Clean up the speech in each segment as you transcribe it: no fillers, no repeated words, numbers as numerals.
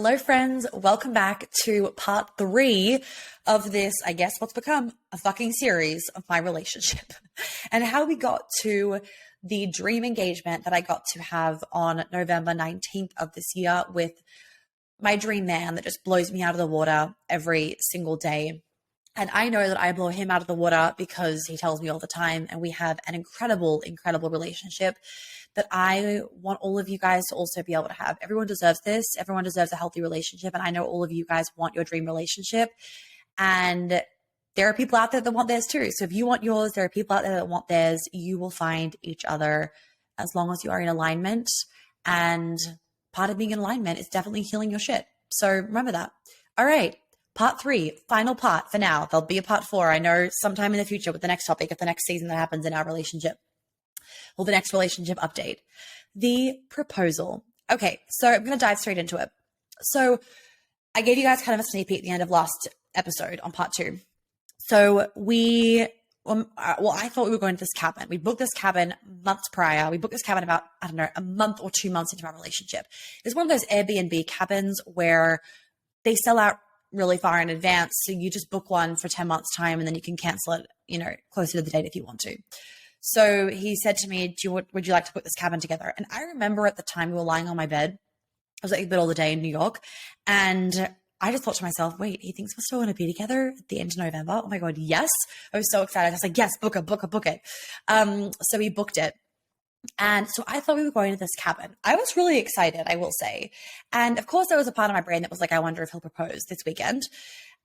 Hello, friends. Welcome back to part 3 of this, I guess, what's become a fucking series of my relationship and how we got to the dream engagement that I got to have on November 19th of this year with my dream man that just blows me out of the water every single day. And I know that I blow him out of the water because he tells me all the time, and we have an incredible, incredible relationship that I want all of you guys to also be able to have. Everyone deserves this. Everyone deserves a healthy relationship. And I know all of you guys want your dream relationship. And there are people out there that want theirs too. So if you want yours, there are people out there that want theirs. You will find each other as long as you are in alignment. And part of being in alignment is definitely healing your shit. So remember that. All right. Part 3, final part for now. There'll be a part 4, I know, sometime in the future with the next topic of the next season that happens in our relationship. Or the next relationship update. The proposal. Okay, so I'm going to dive straight into it. So I gave you guys kind of a sneak peek at the end of last episode on part 2. So I thought we were going to this cabin. We booked this cabin months prior. We booked this cabin about, I don't know, a month or 2 months into our relationship. It's one of those Airbnb cabins where they sell out really far in advance. So you just book one for 10 months time and then you can cancel it, closer to the date if you want to. So he said to me, would you like to put this cabin together? And I remember at the time we were lying on my bed. I was like in bed all the day in New York. And I just thought to myself, wait, he thinks we're still going to be together at the end of November? Oh my God, yes. I was so excited. I was like, yes, book it. So we booked it. And so I thought we were going to this cabin. I was really excited, I will say. And of course, there was a part of my brain that was like, I wonder if he'll propose this weekend.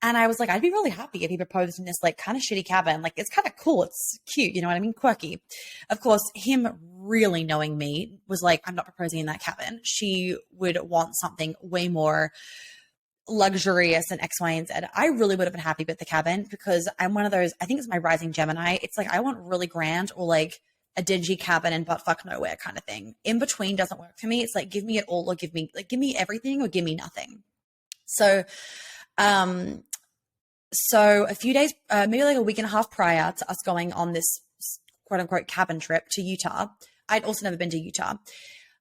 And I was like, I'd be really happy if he proposed in this like kind of shitty cabin. Like, it's kind of cool. It's cute. You know what I mean? Quirky. Of course, him really knowing me was like, I'm not proposing in that cabin. She would want something way more luxurious and X, Y, and Z. I really would have been happy with the cabin because I'm one of those, I think it's my rising Gemini. It's like, I want really grand or like a dingy cabin and butt fuck nowhere kind of thing. In between doesn't work for me. It's like, give me it all or give me everything or give me nothing. So a few days, maybe like a week and a half prior to us going on this quote unquote cabin trip to Utah, I'd also never been to Utah.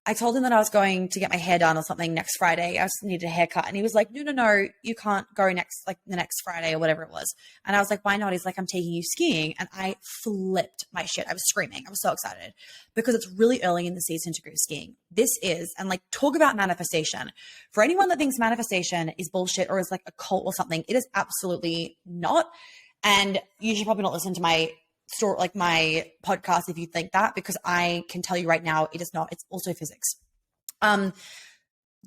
I told him that I was going to get my hair done or something next Friday. I just needed a haircut. And he was like, no, you can't go the next Friday or whatever it was. And I was like, why not? He's like, I'm taking you skiing. And I flipped my shit. I was screaming. I was so excited because it's really early in the season to go skiing. This is, and like talk about manifestation. For anyone that thinks manifestation is bullshit or is like a cult or something, it is absolutely not. And you should probably not listen to my story, like my podcast, if you think that, because I can tell you right now, it is not. It's also physics.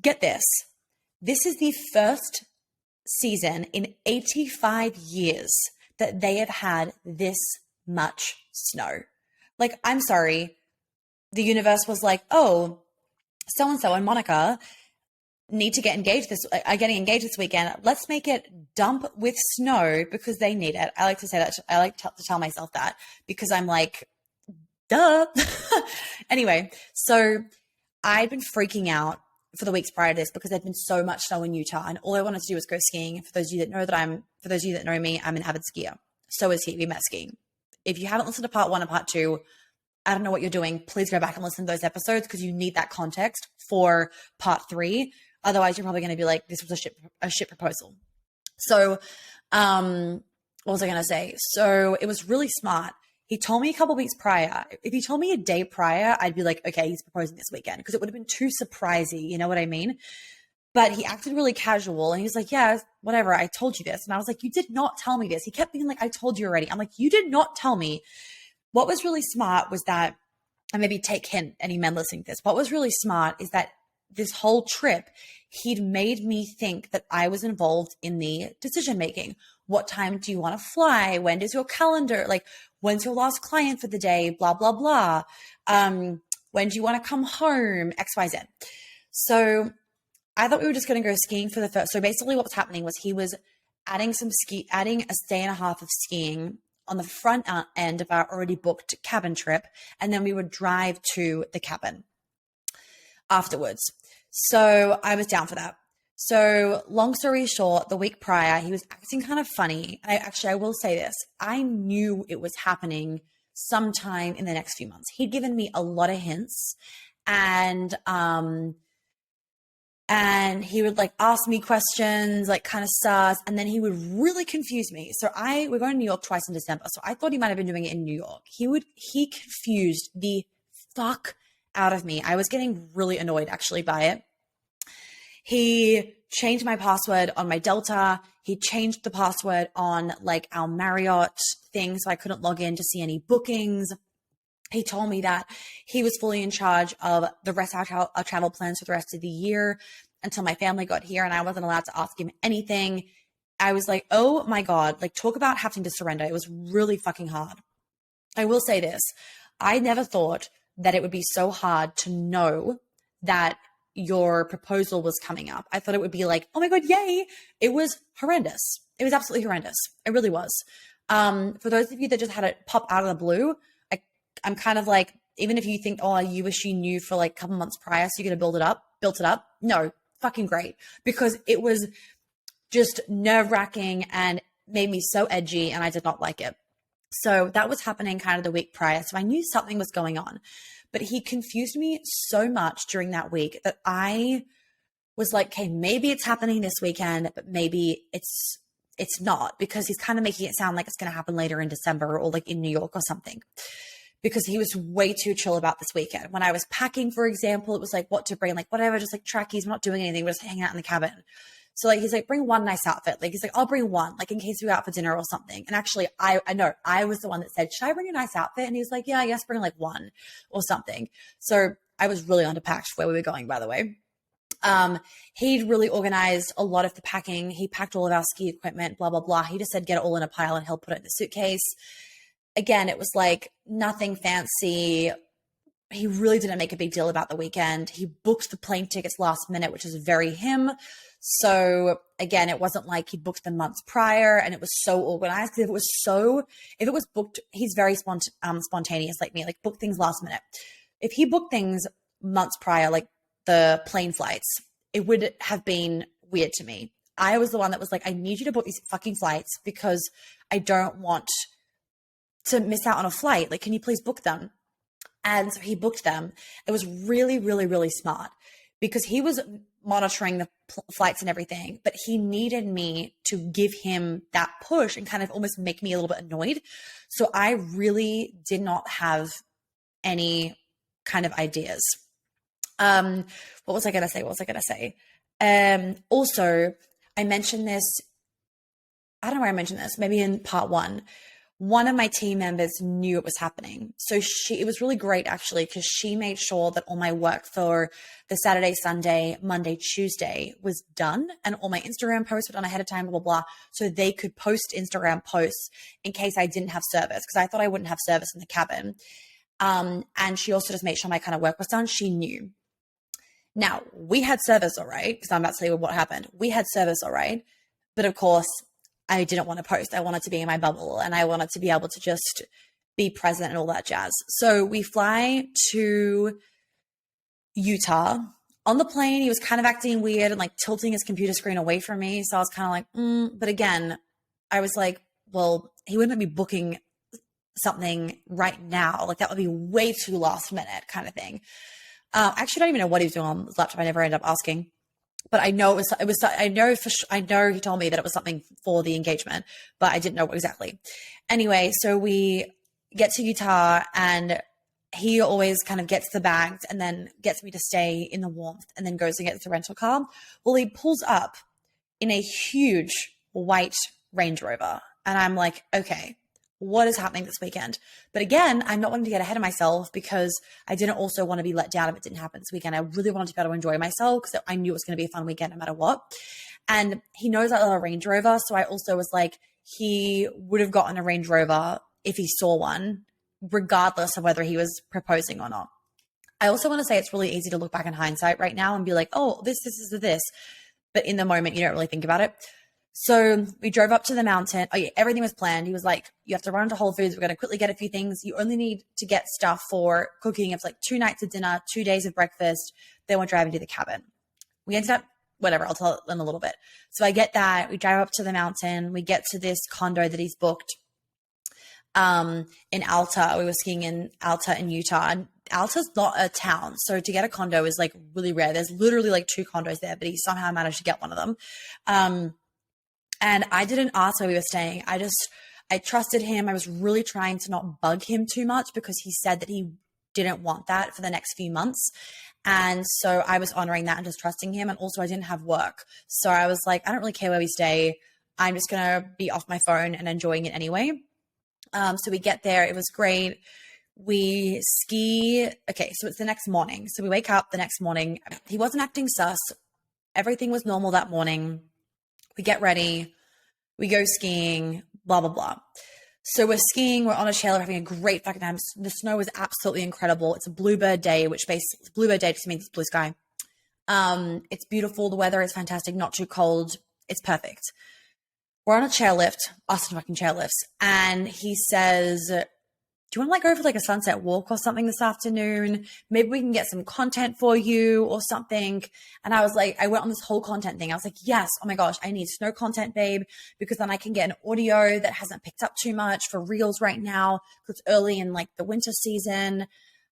Get this. This is the first season in 85 years that they have had this much snow. Like, I'm sorry. The universe was like, oh, so-and-so and Monica need to getting engaged this weekend. Let's make it dump with snow because they need it. I like to say that. I like to tell myself that because I'm like, duh. Anyway, so I'd been freaking out for the weeks prior to this because there'd been so much snow in Utah, and all I wanted to do was go skiing. For those of you that know me, I'm an avid skier. So is he. We met skiing. If you haven't listened to part 1 and part 2, I don't know what you're doing. Please go back and listen to those episodes because you need that context for part 3. Otherwise, you're probably going to be like, this was a shit proposal. So what was I going to say? So it was really smart. He told me a couple of weeks prior. If he told me a day prior, I'd be like, okay, he's proposing this weekend because it would have been too surprising. You know what I mean? But he acted really casual and he was like, yeah, whatever. I told you this. And I was like, you did not tell me this. He kept being like, I told you already. I'm like, you did not tell me. What was really smart was that, and maybe take hint, any men listening to this, what was really smart is that this whole trip, he'd made me think that I was involved in the decision making. What time do you want to fly? When does your calendar, like, when's your last client for the day? Blah, blah, blah. When do you want to come home? X, Y, Z. So I thought we were just going to go skiing for the first. So basically what was happening was he was adding a day and a half of skiing on the front end of our already booked cabin trip. And then we would drive to the cabin afterwards. So I was down for that. So long story short, the week prior, he was acting kind of funny. And I will say this. I knew it was happening sometime in the next few months. He'd given me a lot of hints. And And he would like ask me questions, like kind of sus, and then he would really confuse me. So we're going to New York twice in December. So I thought he might have been doing it in New York. He confused the fuck out of me. I was getting really annoyed actually by it. He changed my password on my Delta. He changed the password on like our Marriott thing, so I couldn't log in to see any bookings. He told me that he was fully in charge of the rest of our travel plans for the rest of the year until my family got here, and I wasn't allowed to ask him anything. I was like, oh my God, like talk about having to surrender. It was really fucking hard. I will say this. I never thought that it would be so hard to know that your proposal was coming up. I thought it would be like, oh my God, yay. It was horrendous. It was absolutely horrendous. It really was. For those of you that just had it pop out of the blue, I'm kind of like, even if you think, oh, you wish you knew for like a couple months prior, so you're going to built it up. No, fucking great. Because it was just nerve-wracking and made me so edgy, and I did not like it. So that was happening kind of the week prior. So I knew something was going on, but he confused me so much during that week that I was like, okay, maybe it's happening this weekend, but maybe it's not, because he's kind of making it sound like it's going to happen later in December or like in New York or something. Because he was way too chill about this weekend. When I was packing, for example, it was like what to bring, like whatever, just like trackies, we're not doing anything, we're just hanging out in the cabin. So like, he's like, bring one nice outfit. Like, he's like, I'll bring one, like in case we go out for dinner or something. And actually, I know I was the one that said, should I bring a nice outfit? And he was like, yeah, I guess bring like one or something. So I was really underpacked where we were going, by the way. He'd really organized a lot of the packing. He packed all of our ski equipment, blah, blah, blah. He just said, get it all in a pile and he'll put it in the suitcase. Again, it was like nothing fancy. He really didn't make a big deal about the weekend. He booked the plane tickets last minute, which is very him. So again, it wasn't like he booked them months prior and it was so organized. Because if it was booked, he's very spontaneous like me, like book things last minute. If he booked things months prior, like the plane flights, it would have been weird to me. I was the one that was like, I need you to book these fucking flights because I don't want to miss out on a flight. Like, can you please book them? And so he booked them. It was really, really, really smart because he was monitoring the flights and everything, but he needed me to give him that push and kind of almost make me a little bit annoyed. So I really did not have any kind of ideas. What was I going to say? Also, I mentioned this. I don't know where I mentioned this, maybe in part one of my team members knew it was happening. So it was really great actually, because she made sure that all my work for the Saturday, Sunday, Monday, Tuesday was done. And all my Instagram posts were done ahead of time, blah, blah, blah. So they could post Instagram posts in case I didn't have service, because I thought I wouldn't have service in the cabin. And she also just made sure my kind of work was done. She knew. Now, we had service all right, because I'm about to tell you what happened. We had service all right. But of course, I didn't want to post. I wanted to be in my bubble and I wanted to be able to just be present and all that jazz. So we fly to Utah. On the plane, he was kind of acting weird and like tilting his computer screen away from me. So I was kind of like, But again, I was like, well, he wouldn't be booking something right now. Like that would be way too last minute kind of thing. I actually don't even know what he was doing on his laptop. I never ended up asking. But I know I know he told me that it was something for the engagement, but I didn't know what exactly. Anyway, so we get to Utah and he always kind of gets the bags and then gets me to stay in the warmth and then goes and gets the rental car. Well, he pulls up in a huge white Range Rover. And I'm like, okay, what is happening this weekend? But again, I'm not wanting to get ahead of myself because I didn't also want to be let down if it didn't happen this weekend. I really wanted to be able to enjoy myself because I knew it was going to be a fun weekend no matter what. And he knows I love a Range Rover. So I also was like, he would have gotten a Range Rover if he saw one, regardless of whether he was proposing or not. I also want to say it's really easy to look back in hindsight right now and be like, oh, this. But in the moment, you don't really think about it. So we drove up to the mountain. Oh yeah, everything was planned. He was like, you have to run to Whole Foods. We're going to quickly get a few things. You only need to get stuff for cooking. It's like 2 nights of dinner, 2 days of breakfast. Then we're driving to the cabin. We ended up, whatever, I'll tell it in a little bit. So I get that. We drive up to the mountain. We get to this condo that he's booked in Alta. We were skiing in Alta in Utah. And Alta's not a town, so to get a condo is like really rare. There's literally like 2 condos there, but he somehow managed to get one of them. And I didn't ask where we were staying. I trusted him. I was really trying to not bug him too much because he said that he didn't want that for the next few months. And so I was honoring that and just trusting him. And also I didn't have work. So I was like, I don't really care where we stay. I'm just going to be off my phone and enjoying it anyway. So we get there. It was great. We ski. Okay, so it's the next morning. So we wake up the next morning. He wasn't acting sus. Everything was normal that morning. We get ready. We go skiing, blah, blah, blah. So we're skiing. We're on a chair. We're having a great fucking time. The snow was absolutely incredible. It's a bluebird day, which basically bluebird day just means it's blue sky. It's beautiful. The weather is fantastic. Not too cold. It's perfect. We're on a chairlift, Austin fucking chairlifts. And he says, do you want to like go for like a sunset walk or something this afternoon? Maybe we can get some content for you or something. And I was like, I went on this whole content thing. I was like, yes, oh my gosh, I need snow content, babe, because then I can get an audio that hasn't picked up too much for reels right now because it's early in like the winter season.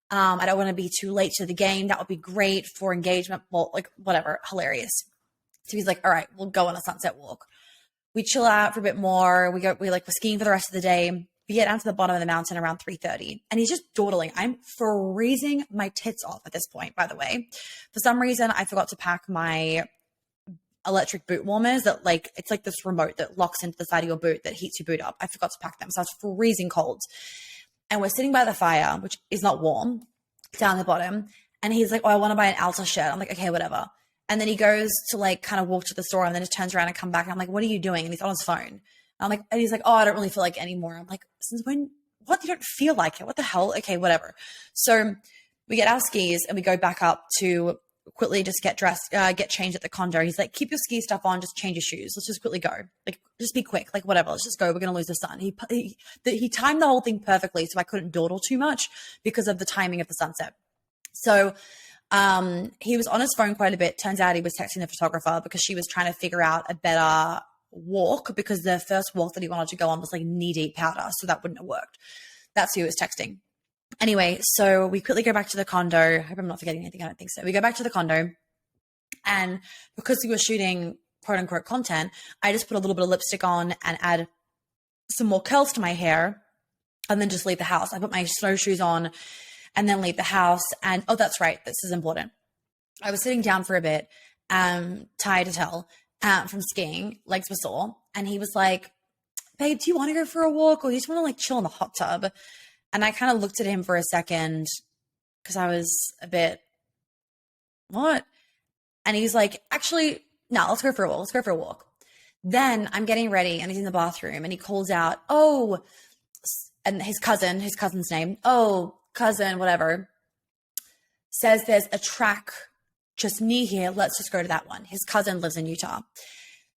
I don't want to be too late to the game. That would be great for engagement. Well, like whatever, hilarious. So he's like, all right, we'll go on a sunset walk. We chill out for a bit more. We're skiing for the rest of the day. We get down to the bottom of the mountain around 3:30 and he's just dawdling. I'm freezing my tits off at this point, by the way. For some reason, I forgot to pack my electric boot warmers that like, it's like this remote that locks into the side of your boot that heats your boot up. I forgot to pack them. So I was freezing cold. And we're sitting by the fire, which is not warm, down the bottom. And he's like, oh, I want to buy an Alta shirt. I'm like, okay, whatever. And then he goes to like kind of walk to the store and then just turns around and come back. And I'm like, what are you doing? And he's on his phone. I'm like, and he's like, oh, I don't really feel like it anymore. I'm like, since when? What? You don't feel like it? What the hell? Okay, whatever. So we get our skis and we go back up to quickly just get dressed, get changed at the condo. He's like, keep your ski stuff on, just change your shoes. Let's just quickly go. Like, just be quick. Like, whatever. Let's just go. We're going to lose the sun. He timed the whole thing perfectly, so I couldn't dawdle too much because of the timing of the sunset. So he was on his phone quite a bit. Turns out he was texting the photographer because she was trying to figure out a better walk because the first walk that he wanted to go on was like knee-deep powder, so that wouldn't have worked. That's who he was texting. Anyway, so we quickly go back to the condo. I hope I'm not forgetting anything. I don't think so. We go back to the condo, and because we were shooting quote-unquote content, I just put a little bit of lipstick on and add some more curls to my hair and then just leave the house. I put my snowshoes on and then leave the house. And, oh, that's right. This is important. I was sitting down for a bit, tired as hell, from skiing, legs were sore. And he was like, babe, do you want to go for a walk or do you just want to like chill in the hot tub? And I kind of looked at him for a second because I was a bit, what? And he's like, actually, no, let's go for a walk. Let's go for a walk. Then I'm getting ready and he's in the bathroom and he calls out, oh, and his cousin's name, oh, cousin, whatever, says there's a track just near here. Let's just go to that one. His cousin lives in Utah.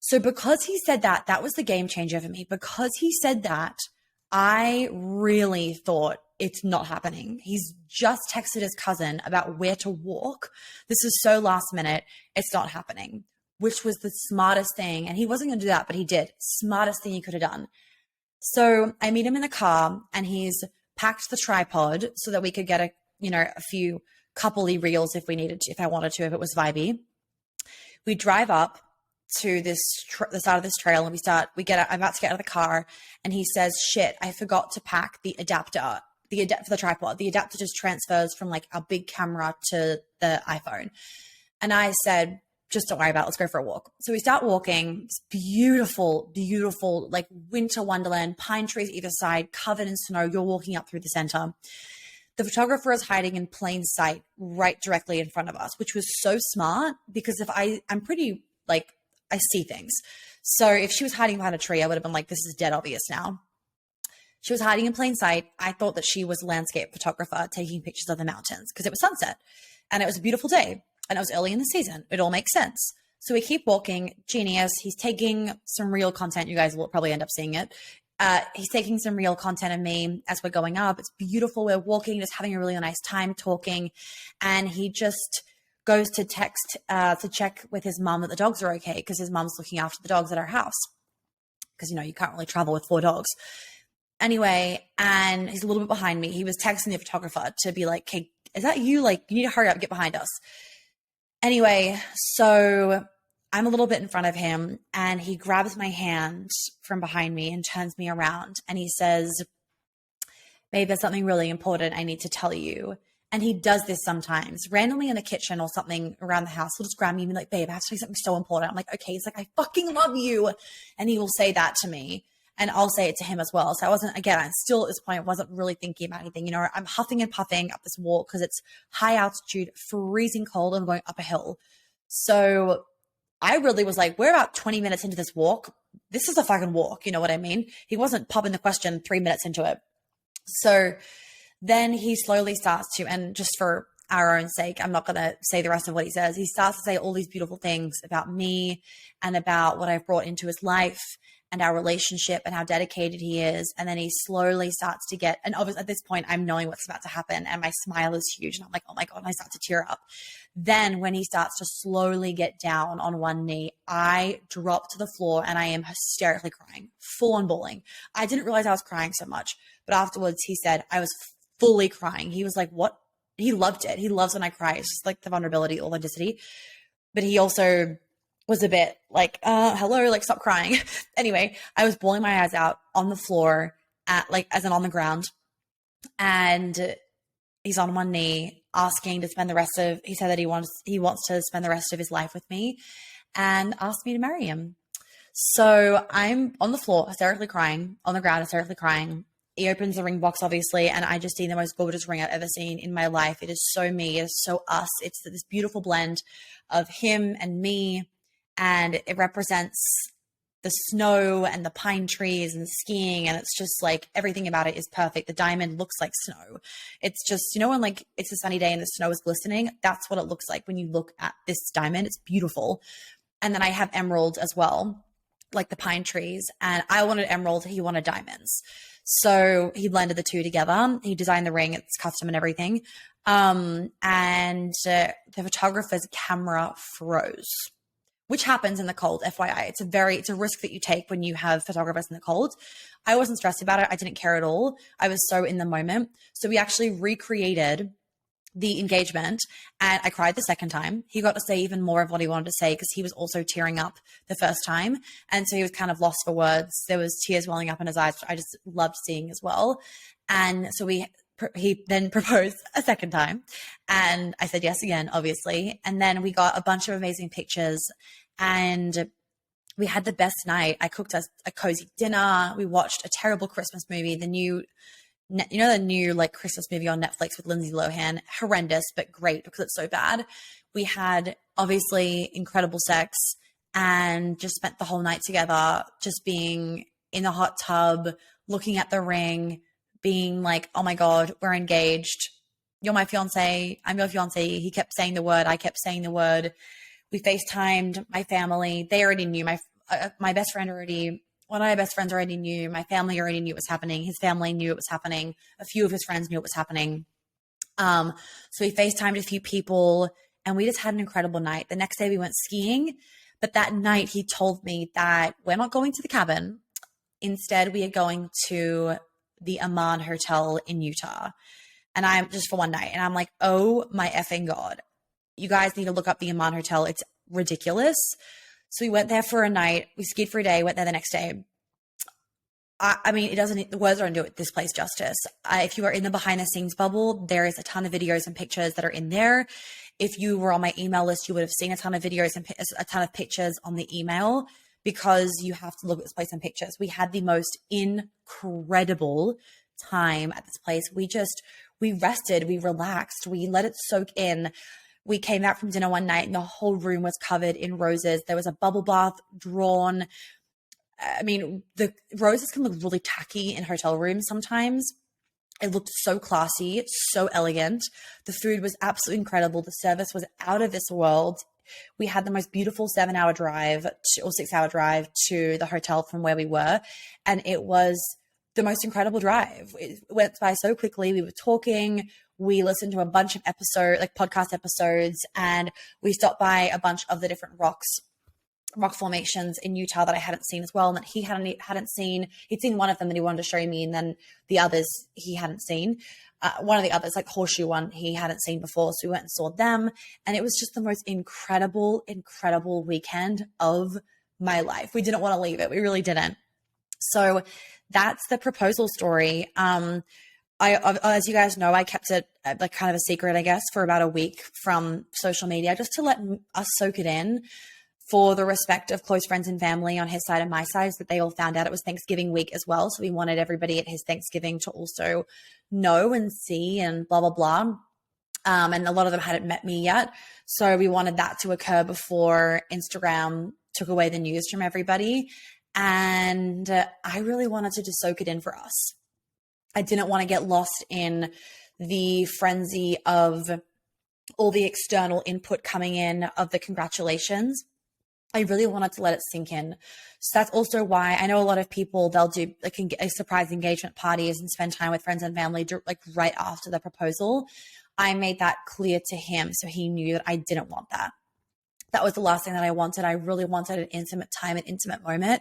So because he said that, that was the game changer for me. Because he said that, I really thought it's not happening. He's just texted his cousin about where to walk. This is so last minute. It's not happening, which was the smartest thing. And he wasn't going to do that, but he did. Smartest thing he could have done. So I meet him in the car and he's packed the tripod so that we could get a few coupley reels if we needed to, if I wanted to, if it was vibey. We drive up to the side of this trail and I'm about to get out of the car and he says, shit, I forgot to pack the adapter for the tripod. The adapter just transfers from like a big camera to the iPhone. And I said, just don't worry about it. Let's go for a walk. So we start walking. It's beautiful, beautiful, like winter wonderland, pine trees either side, covered in snow. You're walking up through the center. The photographer is hiding in plain sight right directly in front of us, which was so smart because I'm pretty like, I see things. So if she was hiding behind a tree, I would have been like, this is dead obvious now. She was hiding in plain sight. I thought that she was a landscape photographer taking pictures of the mountains because it was sunset and it was a beautiful day and it was early in the season. It all makes sense. So we keep walking. Genius. He's taking some real content. You guys will probably end up seeing it. He's taking some real content of me as we're going up. It's beautiful. We're walking, just having a really nice time talking. And he just goes to text to check with his mom that the dogs are okay because his mom's looking after the dogs at our house because, you can't really travel with 4 dogs. Anyway, and he's a little bit behind me. He was texting the photographer to be like, okay, is that you? Like, you need to hurry up, get behind us. Anyway, so I'm a little bit in front of him and he grabs my hand from behind me and turns me around and he says, babe, there's something really important I need to tell you. And he does this sometimes, randomly in the kitchen or something around the house. He'll just grab me and be like, babe, I have to tell you something so important. I'm like, okay. He's like, I fucking love you. And he will say that to me and I'll say it to him as well. So I wasn't, again, I still at this point wasn't really thinking about anything. You know, I'm huffing and puffing up this walk because it's high altitude, freezing cold and going up a hill. So I really was like, we're about 20 minutes into this walk. This is a fucking walk. You know what I mean? He wasn't popping the question 3 minutes into it. So then he slowly starts to, and just for our own sake, I'm not going to say the rest of what he says. He starts to say all these beautiful things about me and about what I've brought into his life and our relationship and how dedicated he is. And then he slowly starts to get, and obviously at this point, I'm knowing what's about to happen and my smile is huge. And I'm like, oh my God, and I start to tear up. Then when he starts to slowly get down on one knee, I drop to the floor and I am hysterically crying, full on bawling. I didn't realize I was crying so much, but afterwards he said I was fully crying. He was like, what? He loved it. He loves when I cry. It's just like the vulnerability, authenticity. But he also was a bit like, hello, like stop crying. Anyway, I was bawling my eyes out on the floor as in on the ground. And he's on one knee asking to spend he said that he wants to spend the rest of his life with me and asked me to marry him. So I'm on the floor, hysterically crying, on the ground, hysterically crying. He opens the ring box, obviously, and I just see the most gorgeous ring I've ever seen in my life. It is so me. It is so us. It's this beautiful blend of him and me, and it represents the snow and the pine trees and skiing, and it's just like everything about it is perfect. The diamond looks like snow. It's just, you know, when like it's a sunny day and the snow is glistening, that's what it looks like when you look at this diamond. It's beautiful. And then I have emerald as well, like the pine trees, and I wanted emerald, he wanted diamonds. So he blended the two together. He designed the ring. It's custom and everything. And the photographer's camera froze, which happens in the cold, FYI. It's a risk that you take when you have photographers in the cold. I wasn't stressed about it. I didn't care at all. I was so in the moment. So we actually recreated the engagement and I cried the second time. He got to say even more of what he wanted to say because he was also tearing up the first time. And so he was kind of lost for words. There was tears welling up in his eyes, which I just loved seeing as well. And so he then proposed a second time and I said yes again, obviously. And then we got a bunch of amazing pictures and we had the best night. I cooked us a cozy dinner. We watched a terrible Christmas movie, the new like Christmas movie on Netflix with Lindsay Lohan, horrendous, but great because it's so bad. We had obviously incredible sex and just spent the whole night together, just being in the hot tub, looking at the ring, being like, oh my God, we're engaged. You're my fiance. I'm your fiance. He kept saying the word. I kept saying the word. We FaceTimed my family. They already knew my best friend already. One of my best friends already knew. My family already knew it was happening. His family knew it was happening. A few of his friends knew it was happening. So we FaceTimed a few people and we just had an incredible night. The next day we went skiing, but that night he told me that we're not going to the cabin. Instead, we are going to the Amman Hotel in Utah. And I'm just for one night. And I'm like, oh my effing God. You guys need to look up the Amman Hotel. It's ridiculous. So we went there for a night. We skied for a day, went there the next day. I mean, the words don't do this place justice. If you are in the behind the scenes bubble, there is a ton of videos and pictures that are in there. If you were on my email list, you would have seen a ton of videos and a ton of pictures on the email because you have to look at this place in pictures. We had the most incredible time at this place. We rested, we relaxed, we let it soak in. We came back from dinner one night and the whole room was covered in roses. There was a bubble bath drawn. I mean, the roses can look really tacky in hotel rooms sometimes. It looked so classy, so elegant. The food was absolutely incredible. The service was out of this world. We had the most beautiful 7-hour drive or 6-hour drive to the hotel from where we were. And it was the most incredible drive. It went by so quickly. We were talking. We listened to a bunch of podcast episodes, and we stopped by a bunch of the different rocks rock formations in Utah that I hadn't seen as well, and that he hadn't seen. He'd seen one of them that he wanted to show me, and then the others he hadn't seen. One of the others, like Horseshoe one, he hadn't seen before, so we went and saw them, and it was just the most incredible weekend of my life. We didn't want to leave it. We really didn't. So that's the proposal story. As you guys know, I kept it like kind of a secret, I guess, for about a week from social media, just to let us soak it in, for the respect of close friends and family on his side and my side, so that they all found out. It was Thanksgiving week as well, so we wanted everybody at his Thanksgiving to also know and see and blah, blah, blah. And a lot of them hadn't met me yet, so we wanted that to occur before Instagram took away the news from everybody. And I really wanted to just soak it in for us. I didn't want to get lost in the frenzy of all the external input coming in of the congratulations. I really wanted to let it sink in. So that's also why I know a lot of people, they'll do like a surprise engagement parties and spend time with friends and family like right after the proposal. I made that clear to him, so he knew that I didn't want that. That was the last thing that I wanted. I really wanted an intimate time, an intimate moment.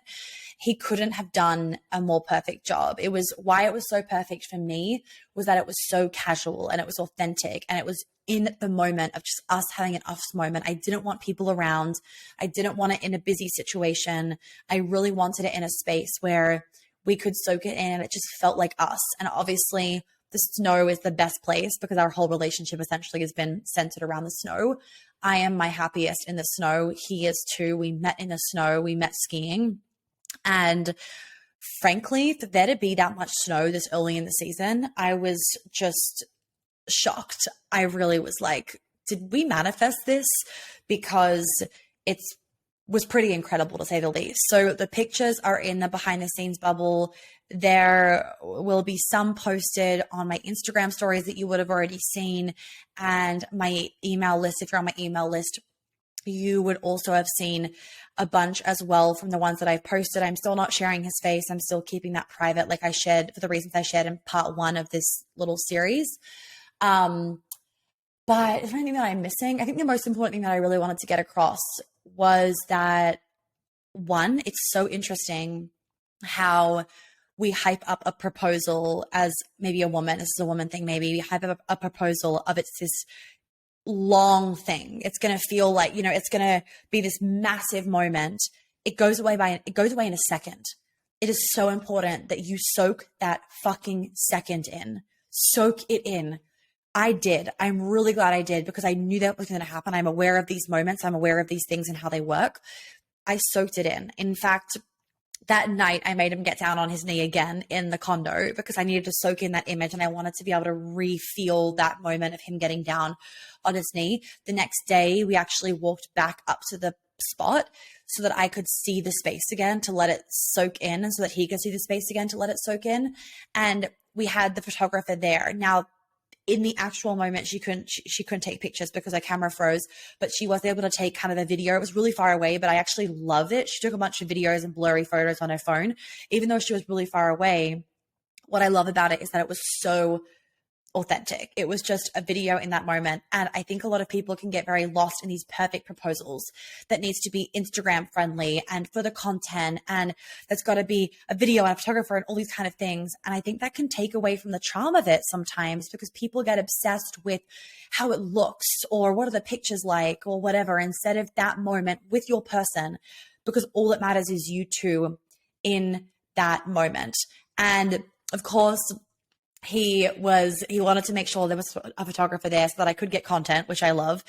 He couldn't have done a more perfect job. It was why it was so perfect for me was that it was so casual and it was authentic, and it was in the moment of just us having an us moment. I didn't want people around. I didn't want it in a busy situation. I really wanted it in a space where we could soak it in and it just felt like us. And obviously the snow is the best place because our whole relationship essentially has been centered around the snow. I am my happiest in the snow. He is too. We met in the snow. We met skiing. And frankly, for there to be that much snow this early in the season, I was just shocked. I really was like, did we manifest this? Because it was pretty incredible, to say the least. So the pictures are in the behind the scenes bubble. There will be some posted on my Instagram stories that you would have already seen, and my email list. If you're on my email list, you would also have seen a bunch as well from the ones that I've posted. I'm still not sharing his face. I'm still keeping that private, like I shared for the reasons I shared in part 1 of this little series. But is there anything that I'm missing? I think the most important thing that I really wanted to get across was that, one, it's so interesting how we hype up a proposal as maybe a woman. This is a woman thing. Maybe we hype up a proposal of it's this long thing. It's going to feel like, it's going to be this massive moment. It goes away in a second. It is so important that you soak that fucking second in. Soak it in. I did. I'm really glad I did, because I knew that was going to happen. I'm aware of these moments. I'm aware of these things and how they work. I soaked it in. In fact, that night I made him get down on his knee again in the condo because I needed to soak in that image, and I wanted to be able to re-feel that moment of him getting down on his knee. The next day we actually walked back up to the spot so that I could see the space again to let it soak in, and so that he could see the space again to let it soak in. And we had the photographer there. Now, in the actual moment, she couldn't take pictures because her camera froze, but she was able to take kind of the video. It was really far away, but I actually loved it. She took a bunch of videos and blurry photos on her phone. Even though she was really far away, what I love about it is that it was so authentic. It was just a video in that moment. And I think a lot of people can get very lost in these perfect proposals that needs to be Instagram friendly and for the content, and that's got to be a video and a photographer and all these kind of things. And I think that can take away from the charm of it sometimes, because people get obsessed with how it looks or what are the pictures like or whatever, instead of that moment with your person, because all that matters is you two in that moment. And of course, he wanted to make sure there was a photographer there so that I could get content, which I love.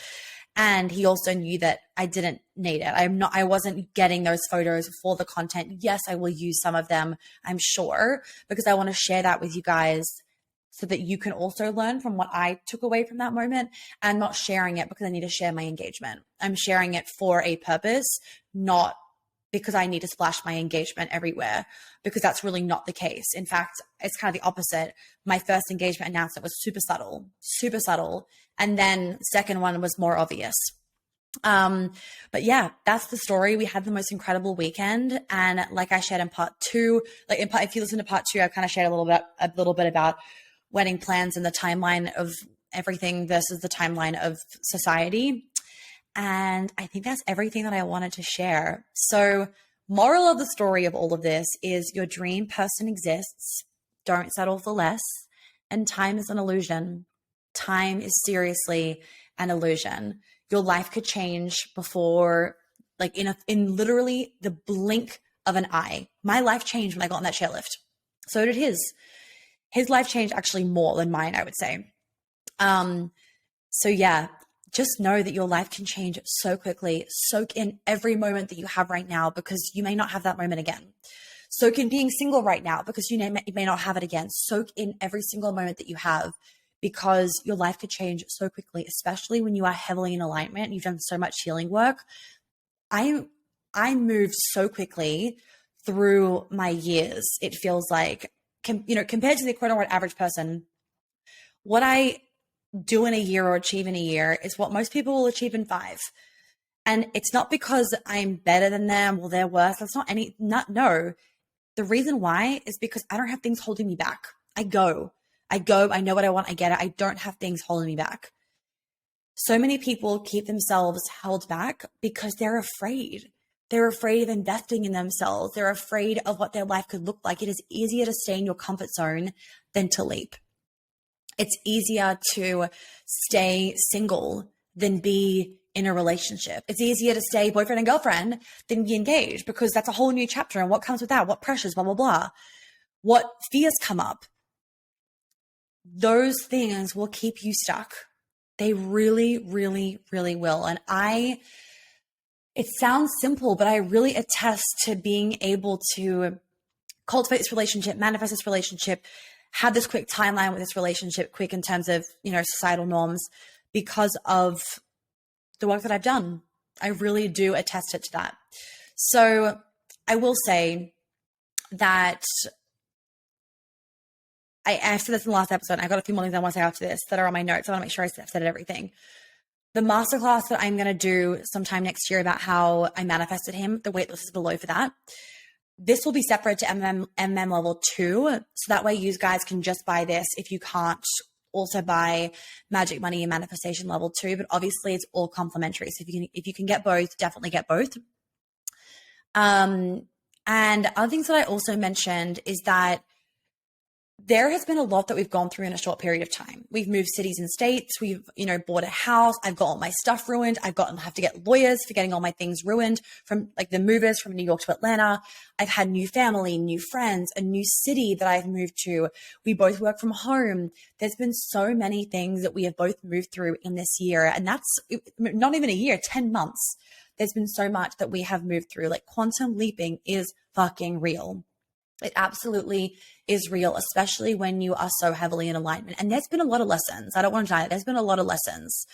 And he also knew that I didn't need it. I wasn't getting those photos for the content. Yes, I will use some of them, I'm sure, because I want to share that with you guys so that you can also learn from what I took away from that moment. And not sharing it because I need to share my engagement. I'm sharing it for a purpose, not because I need to splash my engagement everywhere, because that's really not the case. In fact, it's kind of the opposite. My first engagement announcement was super subtle. And then second one was more obvious. But yeah, that's the story. We had the most incredible weekend. And like I shared in part 2, if you listen to part 2, I kind of shared a little bit about wedding plans and the timeline of everything versus the timeline of society. And I think that's everything that I wanted to share. So, moral of the story of all of this is your dream person exists. Don't settle for less. And time is an illusion. Time is seriously an illusion. Your life could change before, like in literally the blink of an eye. My life changed when I got on that chairlift. So did his. His life changed actually more than mine, I would say. So yeah, just know that your life can change so quickly. Soak in every moment that you have right now, because you may not have that moment again. Soak in being single right now, because you may not have it again. Soak in every single moment that you have, because your life could change so quickly, especially when you are heavily in alignment and you've done so much healing work. I moved so quickly through my years. It feels like, compared to the quote unquote average person, what I do in a year or achieve in a year is what most people will achieve in 5. And it's not because I'm better than them or they're worse. That's no. The reason why is because I don't have things holding me back. I go, I know what I want, I get it. I don't have things holding me back. So many people keep themselves held back because they're afraid. They're afraid of investing in themselves. They're afraid of what their life could look like. It is easier to stay in your comfort zone than to leap. It's easier to stay single than be in a relationship. It's easier to stay boyfriend and girlfriend than be engaged, because that's a whole new chapter. And what comes with that? What pressures, blah, blah, blah. What fears come up? Those things will keep you stuck. They really, really, really will. And it sounds simple, but I really attest to being able to cultivate this relationship, manifest this relationship, have this quick timeline with this relationship, quick in terms of, societal norms, because of the work that I've done. I really do attest it to that. So I will say that I said this in the last episode, and I got a few more things I want to say after this that are on my notes. I want to make sure I've said everything. The masterclass that I'm going to do sometime next year about how I manifested him, the waitlist is below for that. This will be separate to MM level 2. So that way you guys can just buy this if you can't also buy Magic Money and Manifestation level 2. But obviously it's all complimentary. So if you can get both, definitely get both. And other things that I also mentioned is that there has been a lot that we've gone through in a short period of time. We've moved cities and states. We've, bought a house. I've got all my stuff ruined. have to get lawyers for getting all my things ruined, from like the movers from New York to Atlanta. I've had new family, new friends, a new city that I've moved to. We both work from home. There's been so many things that we have both moved through in this year. And that's not even a year, 10 months. There's been so much that we have moved through. Like, quantum leaping is fucking real. It absolutely is real, especially when you are so heavily in alignment. And there's been a lot of lessons. I don't want to deny it. There's been a lot of lessons.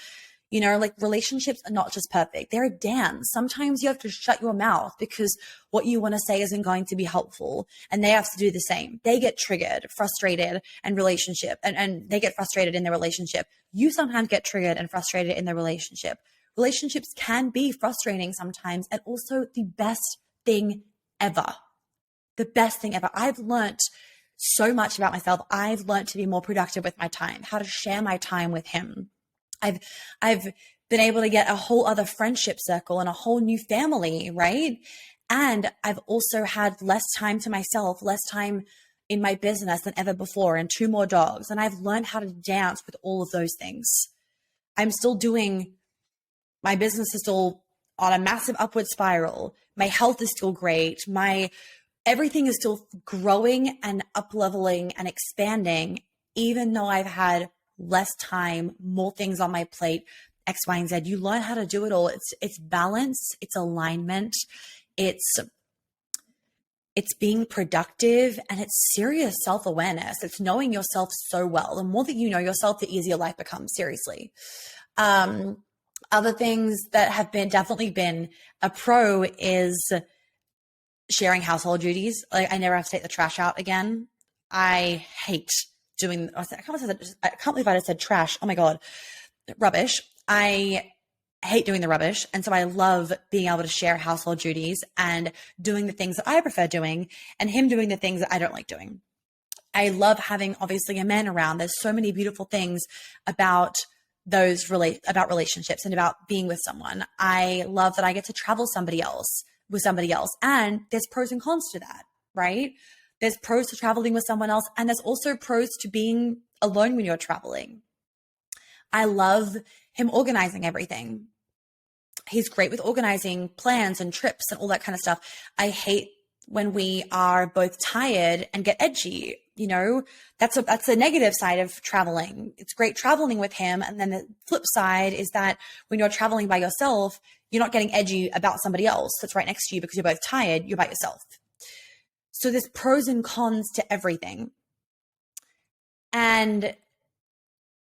Like, relationships are not just perfect. They're a dance. Sometimes you have to shut your mouth because what you want to say isn't going to be helpful. And they have to do the same. They get triggered, frustrated, and they get frustrated in their relationship. You sometimes get triggered and frustrated in their relationship. Relationships can be frustrating sometimes, and also the best thing ever. The best thing ever. I've learned so much about myself. I've learned to be more productive with my time, how to share my time with him. I've been able to get a whole other friendship circle and a whole new family, right? And I've also had less time to myself, less time in my business than ever before, and 2 more dogs. And I've learned how to dance with all of those things. My business is still on a massive upward spiral. My health is still great. Everything is still growing and up-leveling and expanding, even though I've had less time, more things on my plate, X, Y, and Z. You learn how to do it all. It's balance, it's alignment, it's being productive, and it's serious self-awareness. It's knowing yourself so well. The more that you know yourself, the easier life becomes, seriously. Other things that have definitely been a pro is sharing household duties. Like, I never have to take the trash out again. I hate doing, I can't believe I just said trash. Oh my God. Rubbish. I hate doing the rubbish. And so I love being able to share household duties and doing the things that I prefer doing, and him doing the things that I don't like doing. I love having, obviously, a man around. There's so many beautiful things about about relationships and about being with someone. I love that I get to travel with somebody else. And there's pros and cons to that, right? There's pros to traveling with someone else, and there's also pros to being alone when you're traveling. I love him organizing everything. He's great with organizing plans and trips and all that kind of stuff. I hate when we are both tired and get edgy. You know, that's a negative side of traveling. It's great traveling with him. And then the flip side is that when you're traveling by yourself, you're not getting edgy about somebody else that's right next to you because you're both tired. You're by yourself. So there's pros and cons to everything. And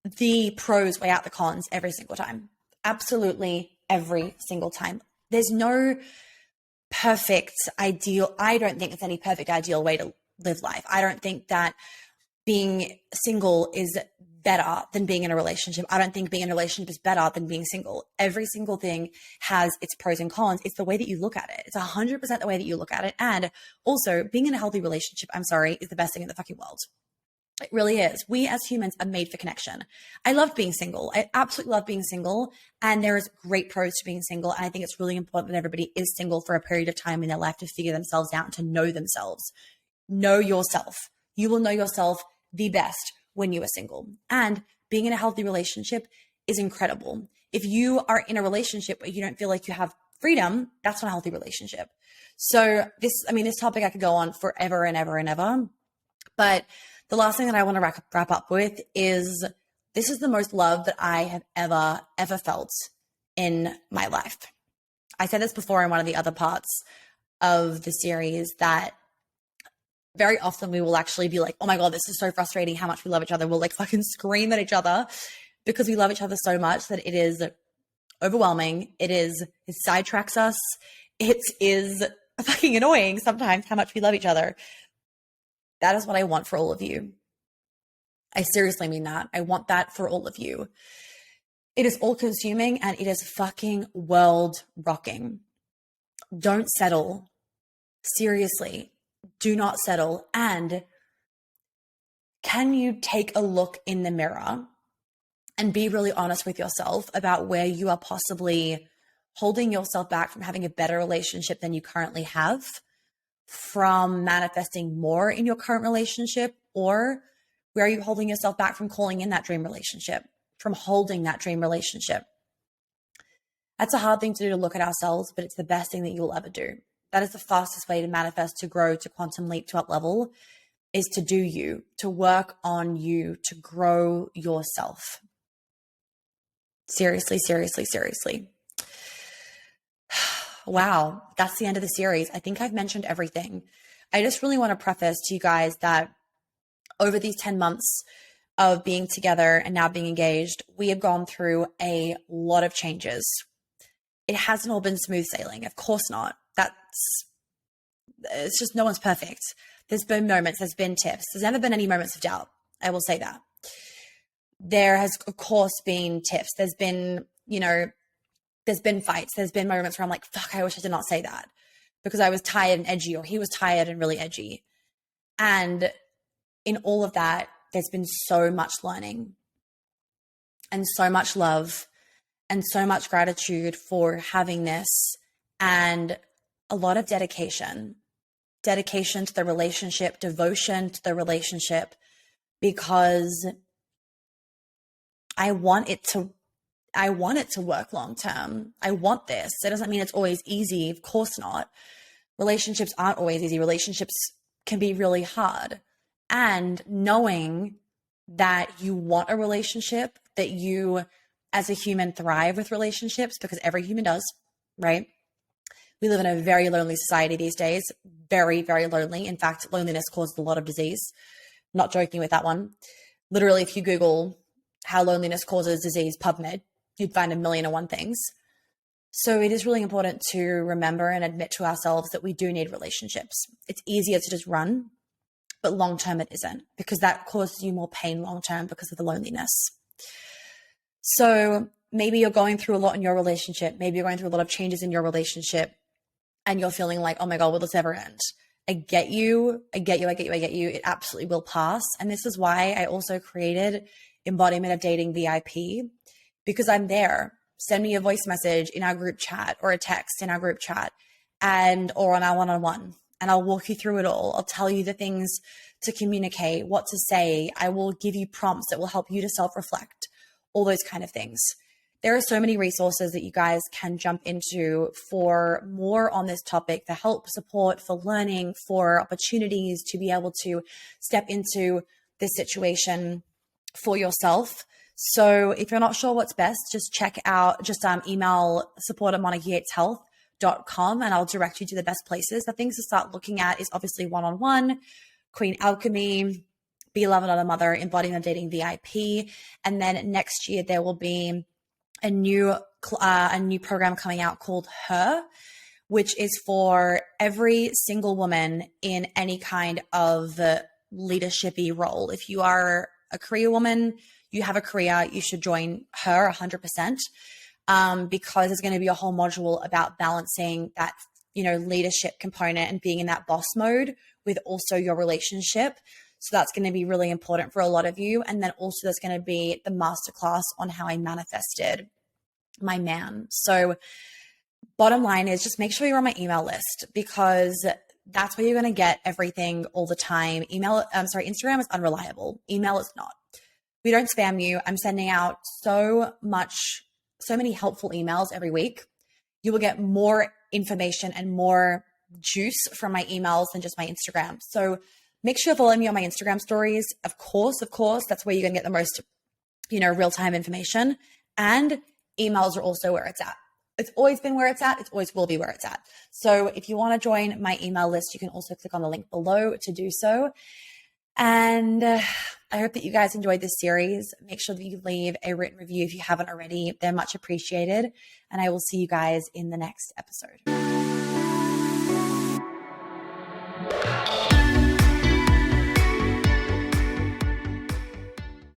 the pros weigh out the cons every single time. Absolutely every single time. There's no perfect ideal. I don't think there's any perfect ideal way to live life. I don't think that being single is better than being in a relationship. I don't think being in a relationship is better than being single. Every single thing has its pros and cons. It's the way that you look at it. It's 100% the way that you look at it. And also, being in a healthy relationship, is the best thing in the fucking world. It really is. We as humans are made for connection. I loved being single. I absolutely love being single. And there is great pros to being single. And I think it's really important that everybody is single for a period of time in their life to figure themselves out and to know themselves. Know yourself. You will know yourself the best when you are single. And being in a healthy relationship is incredible. If you are in a relationship where you don't feel like you have freedom, that's not a healthy relationship. So this topic I could go on forever and ever and ever. But the last thing that I want to wrap up with is this is the most love that I have ever felt in my life. I said this before in one of the other parts of the series that very often we will actually be like, oh my God, this is so frustrating how much we love each other. We'll like fucking scream at each other because we love each other so much that it is overwhelming. It sidetracks us. It is fucking annoying sometimes how much we love each other. That is what I want for all of you. I seriously mean that. I want that for all of you. It is all consuming and it is fucking world rocking. Don't settle. Seriously, do not settle. And can you take a look in the mirror and be really honest with yourself about where you are possibly holding yourself back from having a better relationship than you currently have, from manifesting more in your current relationship, or where are you holding yourself back from calling in that dream relationship, from holding that dream relationship? That's a hard thing to do, to look at ourselves, but it's the best thing that you'll ever do. That is the fastest way to manifest, to grow, to quantum leap, to up level, is to do you, to work on you, to grow yourself. Seriously, seriously, seriously. Wow, that's the end of the series. I think I've mentioned everything. I just really want to preface to you guys that over these 10 months of being together and now being engaged, we have gone through a lot of changes. It hasn't all been smooth sailing. Of course not. It's just no one's perfect. There's been moments, there's been tips. There's never been any moments of doubt. I will say that. There has, of course, been tips. There's been, there's been fights. There's been moments where I'm like, fuck, I wish I did not say that because I was tired and edgy, or he was tired and really edgy. And in all of that, there's been so much learning and so much love and so much gratitude for having this, and a lot of dedication to the relationship, devotion to the relationship, because I want it to work long term. I want this. It doesn't mean it's always easy. Of course not. Relationships aren't always easy. Relationships can be really hard. And knowing that you want a relationship, that you as a human thrive with relationships, because every human does, right? We live in a very lonely society these days. Very, very lonely. In fact, loneliness causes a lot of disease. Not joking with that one. Literally, if you Google how loneliness causes disease, PubMed, you'd find 1,000,001 things. So it is really important to remember and admit to ourselves that we do need relationships. It's easier to just run, but long-term it isn't, because that causes you more pain long-term because of the loneliness. So maybe you're going through a lot in your relationship. Maybe you're going through a lot of changes in your relationship and you're feeling like, oh my God, will this ever end? I get you. It absolutely will pass. And this is why I also created Embodiment of Dating VIP, because I'm there. Send me a voice message in our group chat or a text in our group chat or on our one-on-one, and I'll walk you through it all. I'll tell you the things to communicate, what to say. I will give you prompts that will help you to self-reflect, all those kind of things. There are so many resources that you guys can jump into for more on this topic, for help, support, for learning, for opportunities to be able to step into this situation for yourself. So if you're not sure what's best, just email support@monarchyhateshealth.com and I'll direct you to the best places. The things to start looking at is obviously one-on-one, Queen Alchemy, Be Love Another Mother, Embodying the Dating VIP. And then next year there will be a new program coming out called Her, which is for every single woman in any kind of leadership-y role. If you are a career woman, you have a career, you should join Her 100%, because there's going to be a whole module about balancing that, leadership component and being in that boss mode with also your relationship. So that's going to be really important for a lot of you. And then also there's going to be the masterclass on how I manifested my man. So bottom line is just make sure you're on my email list, because that's where you're going to get everything all the time. Instagram is unreliable. Email is not. We don't spam you. I'm sending out so many helpful emails every week. You will get more information and more juice from my emails than just my Instagram. So make sure you're following me on my Instagram stories. Of course, that's where you're going to get the most, real-time information. And emails are also where it's at. It's always been where it's at. It always will be where it's at. So if you want to join my email list, you can also click on the link below to do so. And I hope that you guys enjoyed this series. Make sure that you leave a written review if you haven't already. They're much appreciated. And I will see you guys in the next episode.